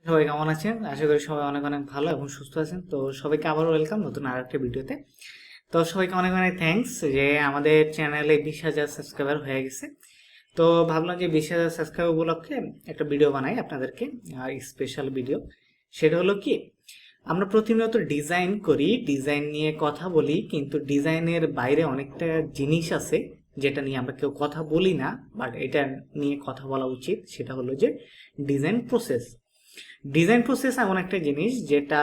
সবাই কেমন আছেন? আশা করি সবাই অনেক অনেক ভালো এবং সুস্থ আছেন। তো সবাইকে আবারও ওয়েলকাম নতুন আর একটা ভিডিওতে। তো সবাইকে অনেক অনেক থ্যাঙ্কস যে আমাদের চ্যানেলে 20,000 সাবস্ক্রাইবার হয়ে গেছে। তো ভাবলাম যে 20,000 সাবস্ক্রাইবার উপলক্ষে একটা ভিডিও বানাই আপনাদেরকে, স্পেশাল ভিডিও। সেটা হলো কি, আমরা প্রতিনিয়ত ডিজাইন করি, ডিজাইন নিয়ে কথা বলি, কিন্তু ডিজাইনের বাইরে অনেকটা জিনিস আছে যেটা নিয়ে আমরা কেউ কথা বলি না, বাট এটা নিয়ে কথা বলা উচিত। সেটা হলো যে ডিজাইন প্রসেস। ডিজাইন প্রসেস এমন একটা জিনিস যেটা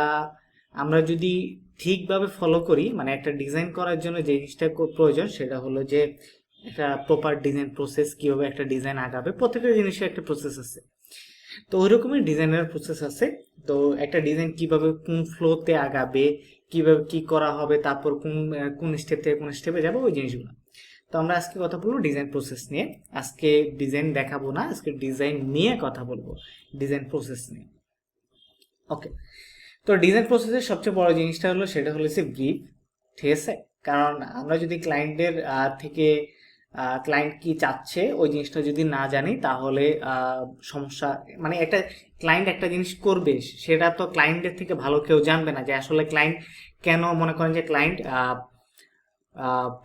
আমরা যদি ঠিকভাবে ফলো করি, মানে একটা ডিজাইন করার জন্য যে জিনিসটা প্রয়োজন সেটা হলো যে একটা প্রপার ডিজাইন প্রসেস, কিভাবে একটা ডিজাইন আগাবে, প্রত্যেকটা জিনিসের একটা প্রসেস আছে। তো ওই রকমই ডিজাইনের প্রসেস আছে। তো একটা ডিজাইন কিভাবে কোন ফ্লোতে আগাবে, কিভাবে কি করা হবে, তারপর কোন কোন স্টেপ থেকে কোন স্টেপে যাবে, ওই জিনিসগুলো। তো আমরা আজকে কথা বলবো ডিজাইন প্রসেস নিয়ে। আজকে ডিজাইন দেখাবো না, আজকে ডিজাইন নিয়ে কথা বলবো, ডিজাইন প্রসেস নিয়ে। ওকে, তো ডিজাইন প্রসেসের সবচেয়ে বড় জিনিসটা হলো সেটা হলো সে ব্রিফ। ঠিক আছে, কারণ আমরা যদি ক্লায়েন্টের থেকে ক্লায়েন্ট কি চাচ্ছে ওই জিনিসটা যদি না জানি তাহলে সমস্যা। মানে একটা ক্লায়েন্ট একটা জিনিস করবে, সেটা তো ক্লায়েন্টের থেকে ভালো কেউ জানবে না যে আসলে ক্লায়েন্ট কেন। মনে করেন যে ক্লায়েন্ট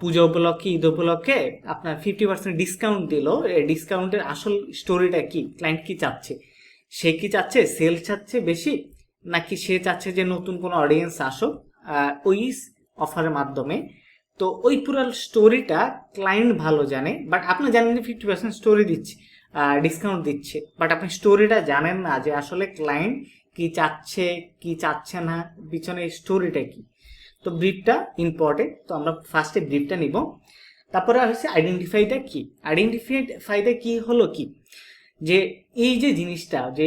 পুজো উপলক্ষে, ঈদ উপলক্ষে আপনার 50% ডিসকাউন্ট দিল, এই ডিসকাউন্টের আসল স্টোরিটা কি, ক্লায়েন্ট কি চাচ্ছে? সে কি চাচ্ছে সেল চাচ্ছে বেশি, নাকি সে চাচ্ছে যে নতুন কোনো অডিয়েন্স আসুক ওই অফারের মাধ্যমে? তো ওই পুরো স্টোরিটা ক্লায়েন্ট ভালো জানে, বাট আপনি জানেন যে 50% স্টোরি দিচ্ছে, ডিসকাউন্ট দিচ্ছে, বাট আপনি স্টোরিটা জানেন না যে আসলে ক্লায়েন্ট কি চাচ্ছে কি চাচ্ছে না, পিছনে স্টোরিটা কি। তো ব্রিফটা ইম্পর্টেন্ট। তো আমরা ফার্স্টে ব্রিফটা নিব, তারপরে হচ্ছে আইডেন্টিফাইটা কি। আইডেন্টিফাইটা কি হলো কি, যে এই যে জিনিসটা যে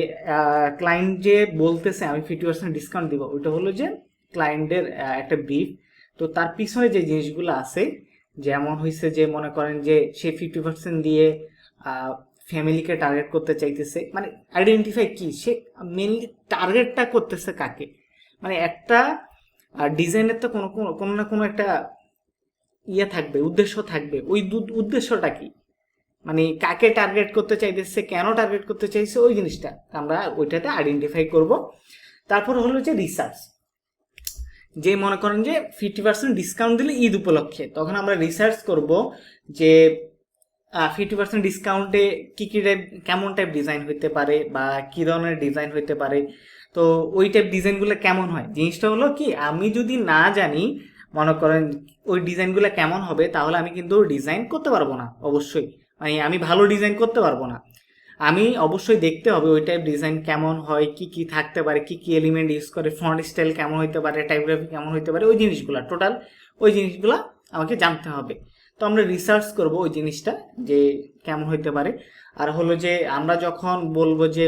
ক্লায়েন্ট যে বলতেছে আমি 50% ডিসকাউন্ট দিব, ওইটা হলো যে ক্লায়েন্টের একটা ব্রিফ। তো তার পিছনে যে জিনিসগুলো আছে, যেমন হয়েছে যে মনে করেন যে সে 50% দিয়ে ফ্যামিলিকে টার্গেট করতে চাইতেছে, মানে আইডেন্টিফাই কি, সে মেনলি টার্গেটটা করতেছে কাকে। মানে একটা ডিজাইনের তো কোনো কোনো না কোনো একটা ইয়ে থাকবে, উদ্দেশ্য থাকবে। ওই উদ্দেশ্যটা কি, মানে কাকে টার্গেট করতে চাইতেছে, কেন টার্গেট করতে চাইছে, ওই জিনিসটা আমরা ওইটাতে আইডেন্টিফাই করব। তারপর হলো যে রিসার্চ। যে মনে করেন যে 50% ডিসকাউন্ট দিলে ঈদ উপলক্ষে, তখন আমরা রিসার্চ করব যে 50% ডিসকাউন্টে কী কী টাইপ, কেমন টাইপ ডিজাইন হইতে পারে বা কী ধরনের ডিজাইন হইতে পারে। তো ওই টাইপ ডিজাইনগুলো কেমন হয়, জিনিসটা হলো কি, আমি যদি না জানি মনে করেন ওই ডিজাইনগুলো কেমন হবে, তাহলে আমি কিন্তু ডিজাইন করতে পারবো না অবশ্যই। মানে আমি ভালো ডিজাইন করতে পারবো না। আমি অবশ্যই দেখতে হবে ওই টাইপ ডিজাইন কেমন হয়, কি কি থাকতে পারে, কি কি এলিমেন্ট ইউজ করে, ফন্ট স্টাইল কেমন হইতে পারে, টাইপোগ্রাফি কেমন হইতে পারে, ওই জিনিসগুলো টোটাল ওই জিনিসগুলো আমাকে জানতে হবে। তো আমরা রিসার্চ করব ওই জিনিসটা যে কেমন হইতে পারে। আর হলো যে আমরা যখন বলবো যে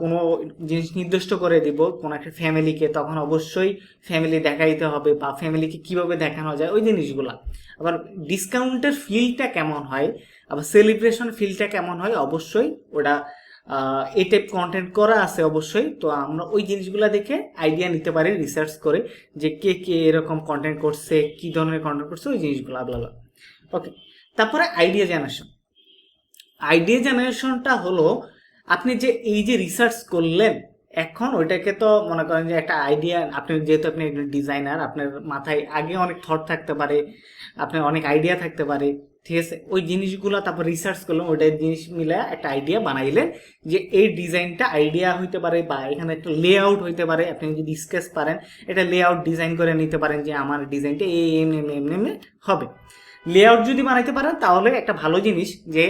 কোনো জিনিস নির্দিষ্ট করে দিব কোনো একটা ফ্যামিলিকে, তখন অবশ্যই ফ্যামিলি দেখাইতে হবে বা ফ্যামিলিকে কিভাবে দেখানো যায় ওই জিনিসগুলা। আবার ডিসকাউন্টের ফিলটা কেমন হয়, আবার সেলিব্রেশন ফিলটা কেমন হয়, অবশ্যই ওটা এই টাইপ কন্টেন্ট করা আছে অবশ্যই। তো আমরা ওই জিনিসগুলো দেখে আইডিয়া নিতে পারি রিসার্চ করে, যে কে কে এরকম কন্টেন্ট করছে, কি ধরনের কন্টেন্ট করছে, ওই জিনিসগুলো আলাদা। ওকে, তারপরে আইডিয়া জেনারেশন। আইডিয়া জেনারেশনটা হলো আপনি যে এই যে রিসার্চ করলেন, এখন ওইটাকে তো মনে করেন যে একটা আইডিয়া, আপনি যেহেতু আপনি একজন ডিজাইনার, আপনার মাথায় আগে অনেক থট থাকতে পারে, আপনার অনেক আইডিয়া থাকতে পারে। ঠিক আছে, ওই জিনিসগুলো তারপর রিসার্চ করলেন, ওইটা জিনিস মিলে একটা আইডিয়া বানাইলেন যে এই ডিজাইনটা আইডিয়া হইতে পারে, বা এখানে একটা লেআউট হইতে পারে। আপনি যদি স্কেচ পারেন, এটা লেআউট ডিজাইন করে নিতে পারেন যে আমার ডিজাইনটা এই এমনি হবে। লেআউট যদি বানাইতে পারেন তাহলে একটা ভালো জিনিস, যে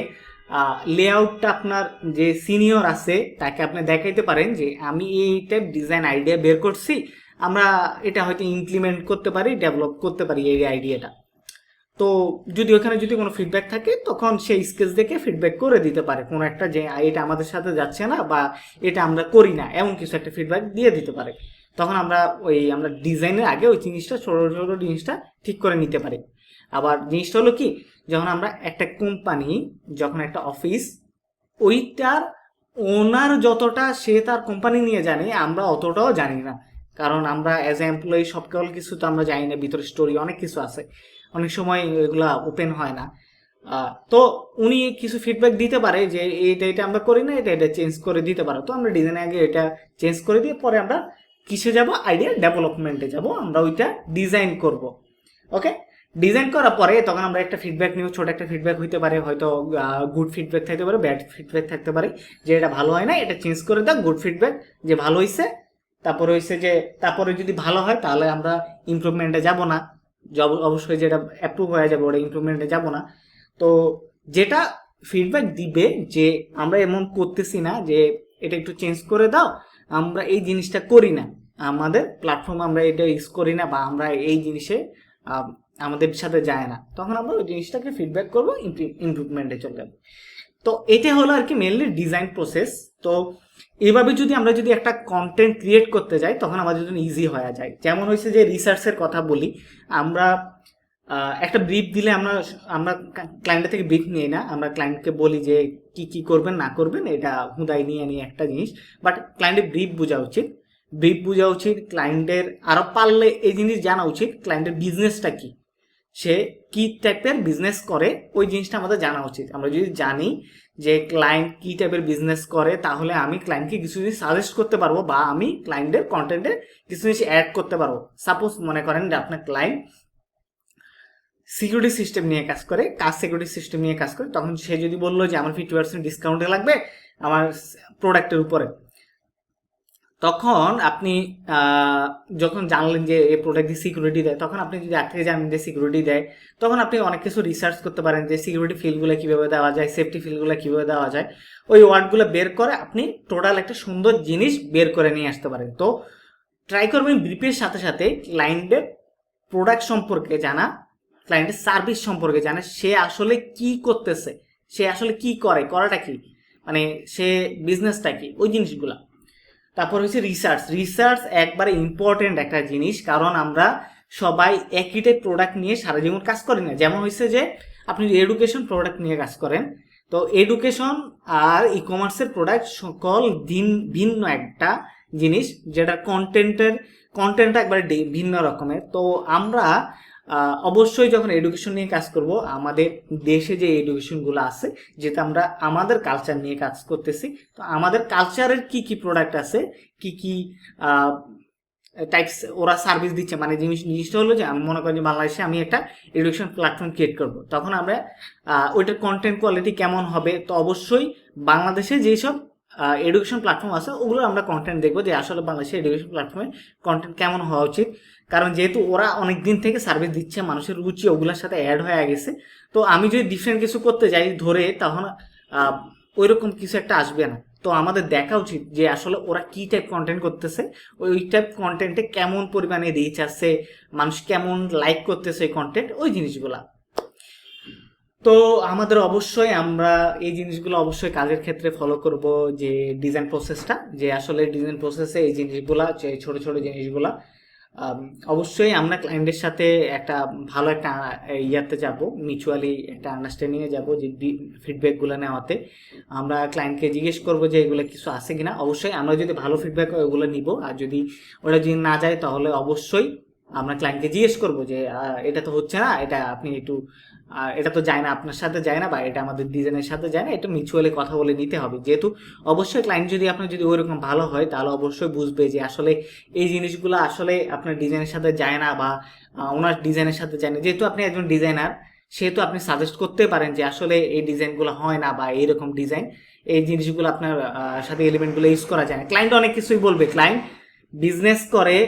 লেআউটটা আপনার যে সিনিয়র আছে তাকে আপনি দেখাইতে পারেন যে আমি এই টাইপ ডিজাইন আইডিয়া বের করছি, আমরা এটা হয়তো ইমপ্লিমেন্ট করতে পারি, ডেভেলপ করতে পারি এই আইডিয়াটা। তো যদি ওখানে যদি কোনো ফিডব্যাক থাকে, তখন সেই স্কেচ দেখে ফিডব্যাক করে দিতে পারে কোনো একটা, যে এটা আমাদের সাথে যাচ্ছে না বা এটা আমরা করি না, এমন কিছু একটা ফিডব্যাক দিয়ে দিতে পারে। তখন আমরা আমরা ডিজাইনের আগে ওই জিনিসটা, ছোটো ছোটো জিনিসটা ঠিক করে নিতে পারি। আবার জিনিসটা হলো কি, যখন আমরা একটা কোম্পানি, যখন একটা অফিস, ওইটার ওনার যতটা সে তার কোম্পানি নিয়ে জানে, আমরা অতটাও জানি না। কারণ আমরা অ্যাজ এ এমপ্লয়ি সকল কিছু তো আমরা জানি না, ভিতরে স্টোরি অনেক কিছু আছে, অনেক সময় এগুলা ওপেন হয় না। তো উনি কিছু ফিডব্যাক দিতে পারে যে এটা এটা আমরা করি না, এটা এটা চেঞ্জ করে দিতে পারো। তো আমরা ডিজাইনে আগে এটা চেঞ্জ করে দিয়ে পরে আমরা কিসে যাব, আইডিয়া ডেভেলপমেন্টে যাব, আমরা ওইটা ডিজাইন করব। ওকে, ডিজাইন করার পরে তখন আমরা একটা ফিডব্যাক নিব, ছোট একটা ফিডব্যাক হইতে পারে, হয়তো গুড ফিডব্যাক থাকতে পারে, ব্যাড ফিডব্যাক থাকতে পারে, যে এটা ভালো হয় না এটা চেঞ্জ করে দাও। গুড ফিডব্যাক যে ভালো হয়েছে, তারপরে হয়েছে যে তারপরে যদি ভালো হয় তাহলে আমরা ইমপ্রুভমেন্টে যাব না, অবশ্যই যেটা অ্যাপ্রুভ হয়ে যাবে ওটা ইমপ্রুভমেন্টে যাব না। তো যেটা ফিডব্যাক দিবে যে আমরা এমন করতেছি না, যে এটা একটু চেঞ্জ করে দাও, আমরা এই জিনিসটা করি না, আমাদের প্ল্যাটফর্ম আমরা এটা ইউজ করি না, বা আমরা এই জিনিসে আমাদের সাথে যায় না, তখন আমরা ওই জিনিসটাকে ফিডব্যাক করবো, ইমপ্রুভমেন্টে চলে যাবো। তো এটা হলো আর কি মেনলি ডিজাইন প্রসেস। তো এইভাবে যদি আমরা যদি একটা কন্টেন্ট ক্রিয়েট করতে যাই তখন আমাদের জন্য ইজি হয়ে যায়। যেমন হয়েছে যে রিসার্চের কথা বলি, আমরা একটা ব্রিফ দিলে আমরা আমরা ক্লায়েন্টের থেকে ব্রিফ নিই না, আমরা ক্লায়েন্টকে বলি যে কি কি করবেন না করবেন, এটা হুদাই নিয়ে নিয়ে একটা জিনিস। বাট ক্লায়েন্টের ব্রিফ বোঝা উচিত, ব্রিফ বোঝা উচিত ক্লায়েন্টের, আরও পারলে এই জিনিস জানা উচিত ক্লায়েন্টের বিজনেসটা কি, সে কি টাইপের বিজনেস করে, ওই জিনিসটা আমাদের জানা উচিত। আমরা যদি জানি যে ক্লায়েন্ট কি টাইপের বিজনেস করে, তাহলে আমি ক্লায়েন্টকে কিছু জিনিস সাজেস্ট করতে পারবো, বা আমি ক্লায়েন্টের কন্টেন্টে কিছু জিনিস অ্যাড করতে পারবো। সাপোজ মনে করেন যে আপনার ক্লায়েন্ট সিকিউরিটি সিস্টেম নিয়ে কাজ করে, সিকিউরিটি সিস্টেম নিয়ে কাজ করে, তখন সে যদি বললো যে আমার 50% ডিসকাউন্টে লাগবে আমার প্রোডাক্টের উপরে, তখন আপনি যখন জানলেন যে এই প্রোডাক্ট দিয়ে সিকিউরিটি দেয়, তখন আপনি যদি আগে থেকে জানেন যে সিকিউরিটি দেয়, তখন আপনি অনেক কিছু রিসার্চ করতে পারেন যে সিকিউরিটি ফিলগুলো কীভাবে দেওয়া যায়, সেফটি ফিলগুলো কীভাবে দেওয়া যায়, ওই ওয়ার্ডগুলো বের করে আপনি টোটাল একটা সুন্দর জিনিস বের করে নিয়ে আসতে পারেন। তো ট্রাই করবেন ব্রিফের সাথে সাথে ক্লায়েন্টের প্রোডাক্ট সম্পর্কে জানা, ক্লায়েন্টের সার্ভিস সম্পর্কে জানা, সে আসলে কি করতেছে, সে আসলে কি করে, করাটা কি, মানে সে বিজনেসটা কি, ওই জিনিসগুলা। তারপর হচ্ছে রিসার্চ। রিসার্চ একবারে ইম্পর্টেন্ট একটা জিনিস, কারণ আমরা সবাই একই টাইপ প্রোডাক্ট নিয়ে সারা জীবন কাজ করি না। যেমন হচ্ছে যে আপনি এডুকেশন প্রোডাক্ট নিয়ে কাজ করেন, তো এডুকেশন আর ই কমার্সের প্রোডাক্ট সকল ভিন্ন একটা জিনিস, যেটা কন্টেন্টটা একবারে ভিন্ন রকমের। তো আমরা অবশ্যই যখন এডুকেশন নিয়ে কাজ করব, আমাদের দেশে যে এডুকেশনগুলো আছে, যেটা আমরা আমাদের কালচার নিয়ে কাজ করতেছি, তো আমাদের কালচারের কি কি প্রোডাক্ট আছে, কি কি টাইপস ওরা সার্ভিস দিচ্ছে, মানে জিনিসটা হলো যে আমি মনে করি যে বাংলাদেশে আমি একটা এডুকেশন প্ল্যাটফর্ম ক্রিয়েট করব, তখন আমরা ওইটার কন্টেন্ট কোয়ালিটি কেমন হবে। তো অবশ্যই বাংলাদেশে যেসব এডুকেশন প্ল্যাটফর্ম আছে ওগুলো আমরা কন্টেন্ট দেখবো, যে আসলে বাংলাদেশের এডুকেশন প্ল্যাটফর্মে কন্টেন্ট কেমন হওয়া উচিত, কারণ যেহেতু ওরা অনেক দিন থেকে সার্ভিস দিচ্ছে, মানুষের রুচি ওগুলোর সাথে অ্যাড হয়ে গেছে। তো আমি যদি ডিফারেন্ট কিছু করতে যাই ধরে, তখন ওই রকম কিছু একটা আসবে না। তো আমাদের দেখা উচিত যে আসলে ওরা কি টাইপ কন্টেন্ট করতেছে, ওই টাইপ কন্টেন্টে কেমন পরিমাণে রিচ আসছে, মানুষ কেমন লাইক করতেছে ওই কন্টেন্ট, ওই জিনিসগুলা। তো আমাদের অবশ্যই আমরা এই জিনিসগুলো অবশ্যই কাজের ক্ষেত্রে ফলো করব, যে ডিজাইন প্রসেসটা, যে আসলে ডিজাইন প্রসেসে এই জিনিসগুলা, যে ছোট ছোট জিনিসগুলা অবশ্যই আমরা ক্লায়েন্টের সাথে একটা ভালো একটা ইয়াতে যাব, মিউচুয়ালি একটা আন্ডারস্ট্যান্ডিংয়ে যাব, যে ফিডব্যাকগুলো নেওয়াতে আমরা ক্লায়েন্টকে জিজ্ঞেস করবো যে এগুলো কিছু আছে কিনা। অবশ্যই আমরা যদি ভালো ফিডব্যাক হয় ওগুলো নিব, আর যদি ওটা যদি না যায় তাহলে অবশ্যই আমরা ক্লায়েন্টকে জিজ্ঞেস করবো যে এটা তো হচ্ছে না, এটা আপনি একটু এটা তো যায় না, আপনার সাথে যায় না, বা এটা আমাদের ডিজাইনের সাথে যায় না, এটা মিউচুয়ালি কথা বলে নিতে হবে। যেহেতু অবশ্যই ক্লায়েন্ট যদি আপনার যদি ওইরকম ভালো হয়, তাহলে অবশ্যই বুঝবে যে আসলে এই জিনিসগুলো আসলে আপনার ডিজাইনের সাথে যায় না, বা ওনার ডিজাইনের সাথে যায় না। যেহেতু আপনি একজন ডিজাইনার, সেহেতু আপনি সাজেস্ট করতে পারেন যে আসলে এই ডিজাইনগুলো হয় না, বা এইরকম ডিজাইন, এই জিনিসগুলো আপনার সাথে এলিমেন্টগুলো ইউজ করা যায় না। ক্লায়েন্ট অনেক কিছুই বলবে, ক্লায়েন্ট বিজনেস করে,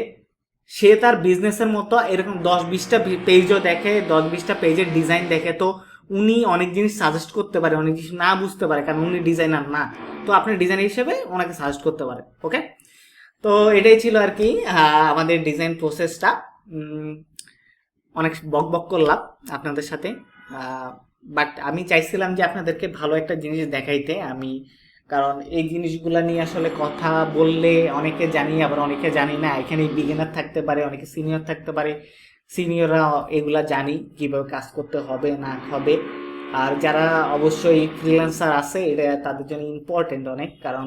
সে তার বিজনেসের মতো এরকম 10-20টা পেজও দেখে, 10-20টা পেজের ডিজাইন দেখে, তো উনি অনেক জিনিস সাজেস্ট করতে পারে, অনেক জিনিস না বুঝতে পারে, কারণ উনি ডিজাইনার না। তো আপনি ডিজাইনার হিসেবে ওনাকে সাজেস্ট করতে পারেন। ওকে, তো এটাই ছিল আর কি আমাদের ডিজাইন প্রসেসটা। অনেক বক বক করলাম আপনাদের সাথে, বাট আমি চাইছিলাম যে আপনাদেরকে ভালো একটা জিনিস দেখাইতে আমি, কারণ এই জিনিসগুলা নিয়ে আসলে কথা বললে অনেকে জানি, আবার অনেকে জানি না। এখানে বিগিনার থাকতে পারে, অনেকে সিনিয়র থাকতে পারে, সিনিয়ররা এগুলা জানি কিভাবে কাজ করতে হবে না হবে। আর যারা অবশ্যই ফ্রিল্যান্সার আছে, এটা তাদের জন্য ইম্পর্টেন্ট অনেক, কারণ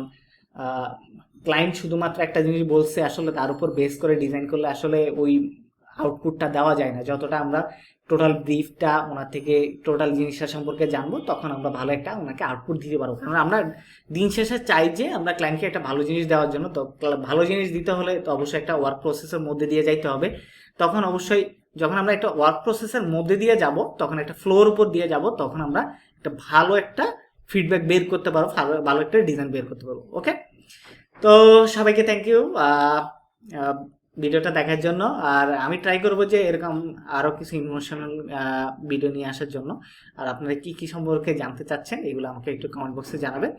ক্লায়েন্ট শুধুমাত্র একটা জিনিস বলছে, আসলে তার উপর বেস করে ডিজাইন করলে আসলে ওই আউটপুটটা দেওয়া যায় না, যতটা আমরা টোটাল ব্রিফটা ওনার থেকে টোটাল জিনিসটা সম্পর্কে জানবো, তখন আমরা ভালো একটা ওনাকে আউটপুট দিতে পারবো। কারণ আমরা দিন শেষে চাই যে আমরা ক্লায়েন্টকে একটা ভালো জিনিস দেওয়ার জন্য। তো ভালো জিনিস দিতে হলে তো অবশ্যই একটা ওয়ার্ক প্রসেসের মধ্যে দিয়ে যাইতে হবে। তখন অবশ্যই যখন আমরা একটা ওয়ার্ক প্রসেসের মধ্যে দিয়ে যাব, তখন একটা ফ্লোর উপর দিয়ে যাব, তখন আমরা একটা ভালো একটা ফিডব্যাক বের করতে পারবো, ভালো একটা ডিজাইন বের করতে পারবো। ওকে, তো সবাইকে থ্যাংক ইউ ভিডিওটা দেখার জন্য। আর আমি ট্রাই করবো যে এরকম আরও কিছু ইমোশনাল ভিডিও নিয়ে আসার জন্য। আর আপনারা কি কি সম্পর্কে জানতে চাচ্ছেন এগুলো আমাকে একটু কমেন্ট বক্সে জানাবেন।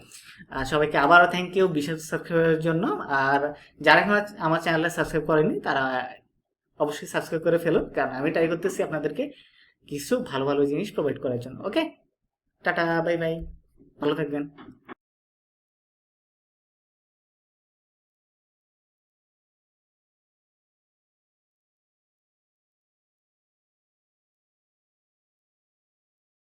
সবাইকে আবারও থ্যাংক ইউ বিশেষ সাবস্ক্রাইবের জন্য। আর যারা এখন আমার চ্যানেলে সাবস্ক্রাইব করেনি তারা অবশ্যই সাবস্ক্রাইব করে ফেলুন, কারণ আমি ট্রাই করতেছি আপনাদেরকে কিছু ভালো ভালো জিনিস প্রোভাইড করার জন্য। ওকে, টাটা, বাই বাই, ভালো থাকবেন।